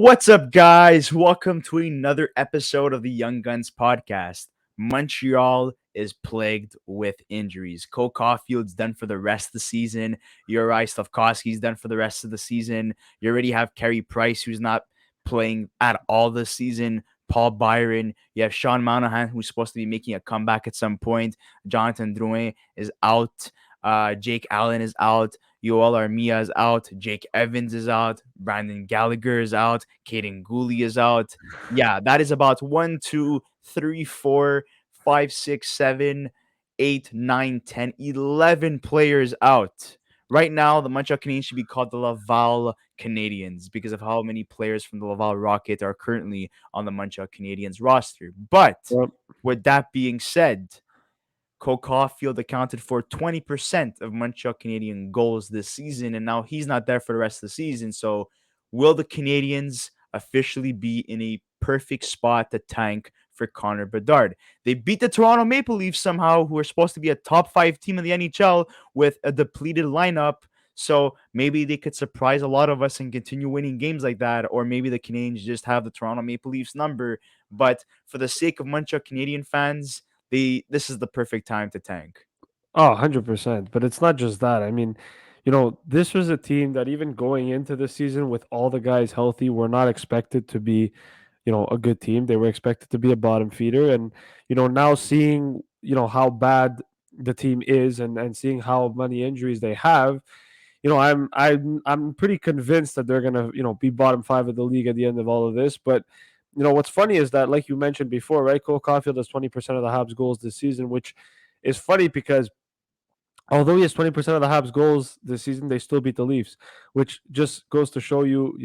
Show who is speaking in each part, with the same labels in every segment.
Speaker 1: What's up, guys? Welcome to another episode of the Young Guns podcast. Montreal is plagued with injuries. Cole Caufield's done for the rest of the season. Juraj Slafkovsky's done for the rest of the season. You already have Carey Price, who's not playing at all this season. Paul Byron. You have Sean Monahan, who's supposed to be making a comeback at some point. Jonathan Drouin is out. Jake Allen is out. Yoel Armia is out. Jake Evans is out. Brandon Gallagher is out. Caden Gooley is out. Yeah, that is about 1, 2, 3, 4, 5, 6, 7, 8, 9, 10, 11 players out. Right now, the Montreal Canadiens should be called the Laval Canadiens because of how many players from the Laval Rocket are currently on the Montreal Canadiens roster. But
Speaker 2: Yep.
Speaker 1: with that being said, Cole Caufield accounted for 20% of Montreal Canadian goals this season, and now he's not there for the rest of the season. So, will the Canadiens officially be in a perfect spot to tank for Connor Bedard? They beat the Toronto Maple Leafs somehow, who are supposed to be a top 5 team in the NHL with a depleted lineup. So maybe they could surprise a lot of us and continue winning games like that, or maybe the Canadiens just have the Toronto Maple Leafs number. But for the sake of Montreal Canadian fans, this is the perfect time to tank.
Speaker 2: Oh, 100%. But it's not just that. I mean, this was a team that even going into the season with all the guys healthy, were not expected to be, a good team. They were expected to be a bottom feeder. And, now seeing, how bad the team is and seeing how many injuries they have, I'm pretty convinced that they're gonna, be bottom five of the league at the end of all of this. But what's funny is that, like you mentioned before, right? Cole Caulfield has 20% of the Habs goals this season, which is funny because although he has 20% of the Habs goals this season, they still beat the Leafs, which just goes to show you,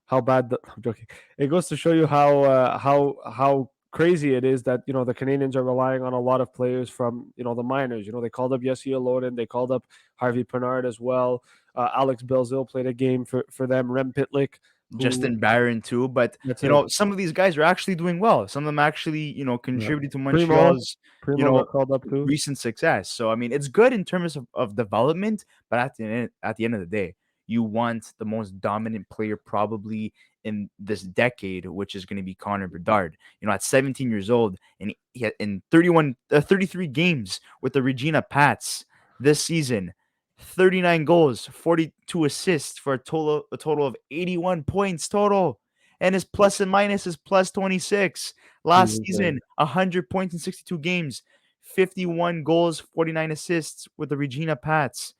Speaker 2: how bad. I'm joking. It goes to show you how crazy it is that the Canadians are relying on a lot of players from the minors. They called up Yessi Aloden, they called up Harvey Pinard as well. Alex Belzil played a game for them. Rem Pitlick, who
Speaker 1: Justin Barron too, but
Speaker 2: that's it.
Speaker 1: some of these guys are actually doing well. Some of them actually,
Speaker 2: Yeah.
Speaker 1: contributed to
Speaker 2: Primo,
Speaker 1: Montreal's, you
Speaker 2: Primo
Speaker 1: know,
Speaker 2: got called up too.
Speaker 1: recent success. So I mean, it's good in terms of development, but at the end of the day, you want the most dominant player probably in this decade, which is going to be Connor Bedard. At 17 years old, and he had in 33 games with the Regina Pats this season, 39 goals, 42 assists for a total of 81 points total. And his plus and minus is plus 26.
Speaker 2: He's
Speaker 1: Last
Speaker 2: insane.
Speaker 1: season, 100 points in 62 games, 51 goals, 49 assists with the Regina Pats.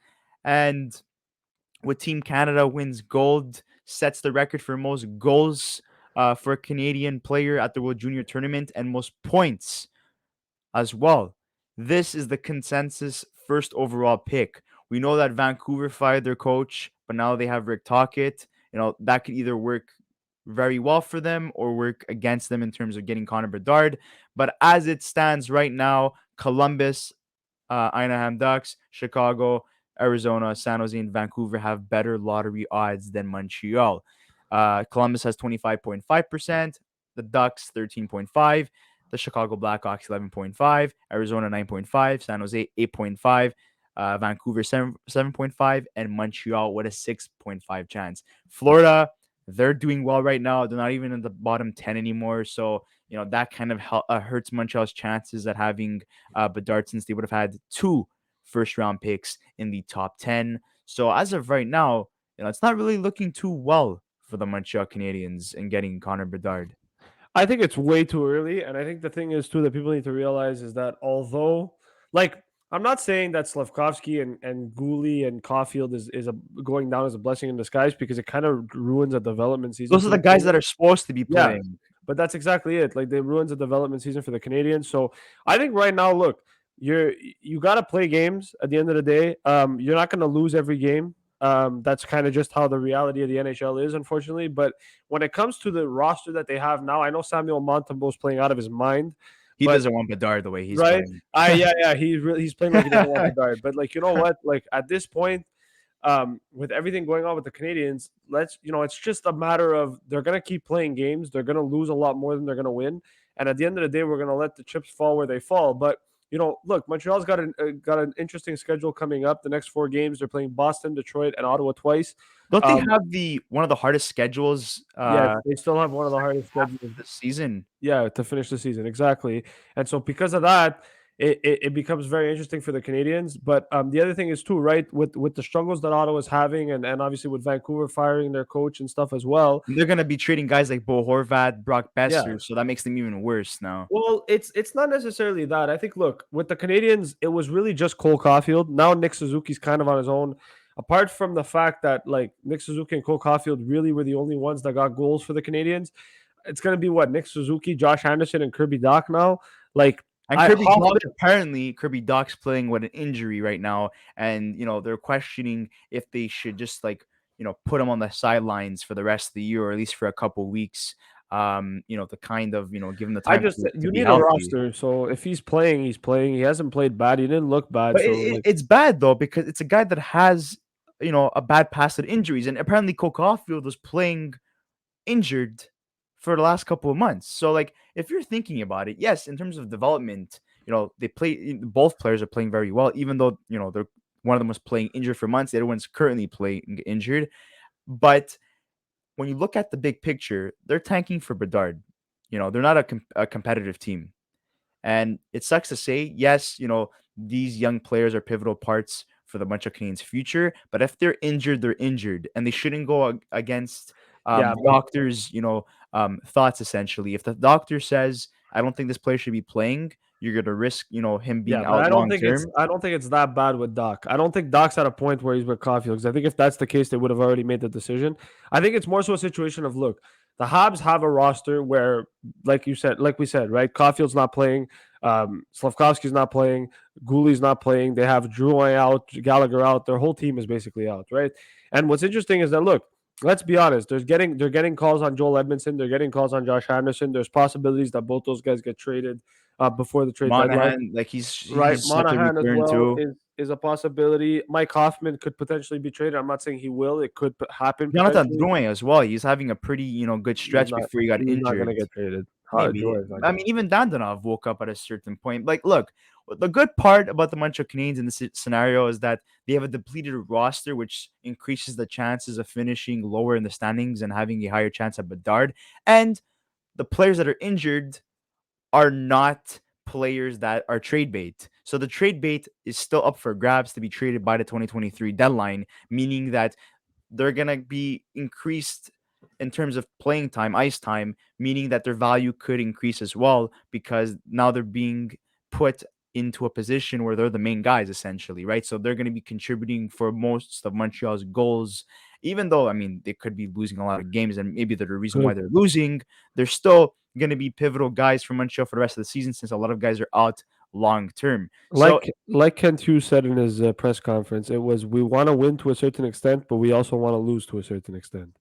Speaker 1: And with Team Canada wins gold, sets the record for most goals for a Canadian player at the World Junior Tournament and most points as well. This is the consensus first overall pick. We know that Vancouver fired their coach, but now they have Rick Tocchet. That could either work very well for them or work against them in terms of getting Connor Bedard. But as it stands right now, Columbus, Anaheim Ducks, Chicago, Arizona, San Jose, and Vancouver have better lottery odds than Montreal. Columbus has 25.5%, the Ducks 13.5%, the Chicago Blackhawks 11.5%, Arizona 9.5%, San Jose 8.5%, Vancouver 7.5%, and Montreal with a 6.5 chance. Florida, they're doing well right now. They're not even in the bottom 10 anymore. So, that kind of hurts Montreal's chances at having Bedard, since they would have had 2 first-round picks in the top 10. So as of right now, it's not really looking too well for the Montreal Canadiens in getting Connor Bedard.
Speaker 2: I think it's way too early, and I think the thing is too that people need to realize is that although, like, I'm not saying that Slavkovsky and Gooley and Caulfield is going down as a blessing in disguise, because it kind of ruins a development season
Speaker 1: Those are
Speaker 2: for
Speaker 1: the
Speaker 2: the
Speaker 1: guys that
Speaker 2: Canadians.
Speaker 1: are supposed to be
Speaker 2: Yeah,
Speaker 1: playing.
Speaker 2: but that's exactly it. Like, they ruins a development season for the Canadians. So I think right now, look, you got to play games at the end of the day. You're not going to lose every game. That's kind of just how the reality of the NHL is, unfortunately. But when it comes to the roster that they have now, I know Samuel Montembeau is playing out of his mind,
Speaker 1: He
Speaker 2: but
Speaker 1: doesn't want Bedard the way he's
Speaker 2: right,
Speaker 1: playing.
Speaker 2: yeah, he's playing like he doesn't want Bedard. But, like, you know what? Like, at this point, with everything going on with the Canadians, it's just a matter of they're gonna keep playing games. They're gonna lose a lot more than they're gonna win, and at the end of the day, we're gonna let the chips fall where they fall. But look, Montreal's got an interesting schedule coming up. The next 4 games, they're playing Boston, Detroit, and Ottawa twice.
Speaker 1: Don't they
Speaker 2: Um,
Speaker 1: have the one of the hardest schedules
Speaker 2: yes, they still have one of the hardest
Speaker 1: half
Speaker 2: schedules.
Speaker 1: of the season?
Speaker 2: Yeah, to finish the season, exactly. And so because of that, it becomes very interesting for the Canadians. But the other thing is too, right, with the struggles that Ottawa's having, and obviously with Vancouver firing their coach and stuff as well.
Speaker 1: They're gonna be trading guys like Bo Horvat, Brock
Speaker 2: Yeah.
Speaker 1: Besser, so that makes them even worse now.
Speaker 2: Well, it's not necessarily that. I think, look, with the Canadians, it was really just Cole Caulfield. Now Nick Suzuki's kind of on his own. Apart from the fact that like Nick Suzuki and Cole Caulfield really were the only ones that got goals for the Canadians, it's gonna be what, Nick Suzuki, Josh Anderson, and Kirby Doc now. Like
Speaker 1: And
Speaker 2: I
Speaker 1: Kirby Doc,
Speaker 2: Hoffman,
Speaker 1: apparently Kirby Doc's playing with an injury right now, and they're questioning if they should just like put him on the sidelines for the rest of the year, or at least for a couple weeks. To kind of give him the
Speaker 2: I
Speaker 1: time
Speaker 2: just
Speaker 1: to
Speaker 2: you
Speaker 1: be
Speaker 2: need a
Speaker 1: healthy.
Speaker 2: roster. So if he's playing, he's playing. He hasn't played bad. He didn't look bad.
Speaker 1: But
Speaker 2: So like,
Speaker 1: it's bad though because it's a guy that has a bad past of injuries, and apparently Cole Caulfield was playing injured for the last couple of months. So like if you're thinking about it, yes, in terms of development, they play both players are playing very well, even though, they're one of them was playing injured for months, the other one's currently playing injured. But when you look at the big picture, they're tanking for Bedard. They're not a competitive team. And it sucks to say, yes, these young players are pivotal parts for the Montreal Canadiens' future. But if they're injured, they're injured, and they shouldn't go against
Speaker 2: yeah,
Speaker 1: doctors, thoughts. Essentially, if the doctor says, "I don't think this player should be playing," you're gonna risk, him
Speaker 2: yeah,
Speaker 1: being
Speaker 2: but
Speaker 1: out
Speaker 2: I don't
Speaker 1: long
Speaker 2: think it's
Speaker 1: term.
Speaker 2: I don't think it's that bad with Doc. I don't think Doc's at a point where he's with Caulfield, because I think if that's the case, they would have already made the decision. I think it's more so a situation of, look, the Habs have a roster where, like we said, right? Caulfield's not playing, Slavkovsky's not playing, Goulie's not playing. They have Drouin out, Gallagher out. Their whole team is basically out, right? And what's interesting is that, look, let's be honest. They're getting calls on Joel Edmondson. They're getting calls on Josh Anderson. There's possibilities that both those guys get traded before the trade deadline.
Speaker 1: Monahan, like
Speaker 2: Right,
Speaker 1: he's set to
Speaker 2: Monahan as
Speaker 1: return
Speaker 2: well
Speaker 1: too.
Speaker 2: is a possibility. Mike Hoffman could potentially be traded. I'm not saying he will. It could happen
Speaker 1: Jonathan
Speaker 2: potentially.
Speaker 1: Drouin as well. He's having a pretty good
Speaker 2: He's
Speaker 1: stretch
Speaker 2: not.
Speaker 1: before he got
Speaker 2: He's not going
Speaker 1: injured.
Speaker 2: to get traded.
Speaker 1: Maybe.
Speaker 2: Jordan's not
Speaker 1: I
Speaker 2: getting.
Speaker 1: mean, even Dandanov woke up at a certain point. Like, look, the good part about the Montreal Canadiens in this scenario is that they have a depleted roster, which increases the chances of finishing lower in the standings and having a higher chance at Bedard. And the players that are injured are not players that are trade bait. So the trade bait is still up for grabs to be traded by the 2023 deadline, meaning that they're going to be increased in terms of playing time, ice time, meaning that their value could increase as well because now they're being put into a position where they're the main guys essentially, right? So they're going to be contributing for most of Montreal's goals, even though, I mean, they could be losing a lot of games and maybe they're the reason why
Speaker 2: Good.
Speaker 1: they're losing. They're still going to be pivotal guys for Montreal for the rest of the season since a lot of guys are out long term. So
Speaker 2: Like Kent Hughes said in his press conference, it was, we want to win to a certain extent, but we also want to lose to a certain extent.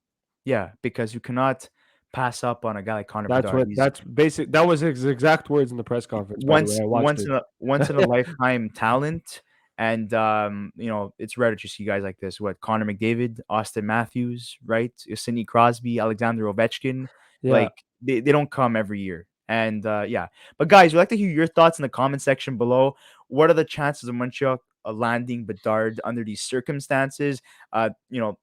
Speaker 1: yeah, because you cannot pass up on a guy like Connor
Speaker 2: That's
Speaker 1: Bedard.
Speaker 2: what
Speaker 1: He's
Speaker 2: that's basic. That was his exact words in the press conference. By the way, I watched it.
Speaker 1: once in a lifetime talent, and it's rare to see guys like this. What Connor McDavid, Austin Matthews, right? Sidney Crosby, Alexander Ovechkin,
Speaker 2: Yeah,
Speaker 1: like they don't come every year. And yeah, but guys, we'd like to hear your thoughts in the comment section below. What are the chances of Montreal landing Bedard under these circumstances? Uh, you know,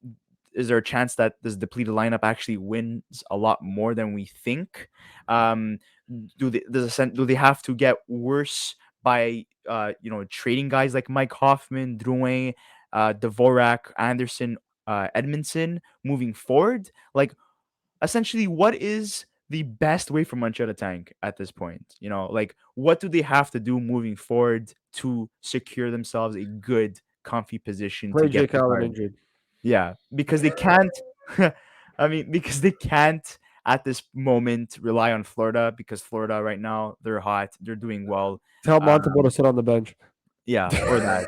Speaker 1: is there a chance that this depleted lineup actually wins a lot more than we think? Um, do they have to get worse by trading guys like Mike Hoffman, Drouin, Dvorak, Anderson, Edmondson moving forward? Like essentially, what is the best way for Montreal to tank at this point? Like what do they have to do moving forward to secure themselves a good, comfy position to
Speaker 2: play
Speaker 1: get
Speaker 2: Jake Allen
Speaker 1: Bedard?
Speaker 2: injured.
Speaker 1: Yeah, because they can't. I mean, because they can't at this moment rely on Florida because Florida right now they're hot, they're doing well.
Speaker 2: Tell Montembeau
Speaker 1: Um,
Speaker 2: to sit on the bench.
Speaker 1: yeah, or that.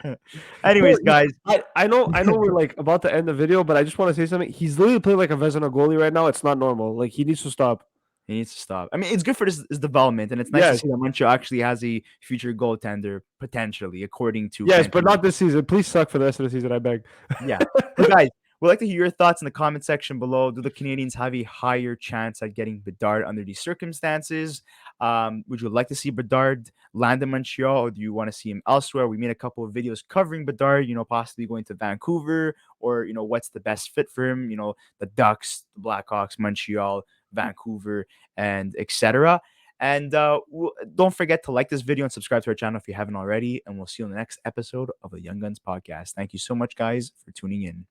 Speaker 2: Bro,
Speaker 1: Anyways, guys,
Speaker 2: I know we're like about to end the video, but I just want to say something. He's literally playing like a Vezina goalie right now. It's not normal. Like, he needs to stop.
Speaker 1: he needs to stop. I mean, it's good for his development, and it's nice to
Speaker 2: Yes,
Speaker 1: see that Montreal actually has a future goaltender potentially, according to
Speaker 2: yes,
Speaker 1: Ken
Speaker 2: but
Speaker 1: Hughes.
Speaker 2: not this season. Please suck for the rest of the season, I beg.
Speaker 1: Yeah. But guys, we'd like to hear your thoughts in the comment section below. Do the Canadians have a higher chance at getting Bedard under these circumstances? Would you like to see Bedard land in Montreal, or do you want to see him elsewhere? We made a couple of videos covering Bedard, possibly going to Vancouver, or what's the best fit for him, the Ducks, the Blackhawks, Montreal, Vancouver, and etc. And don't forget to like this video and subscribe to our channel if you haven't already. And we'll see you on the next episode of the Young Guns podcast. Thank you so much, guys, for tuning in.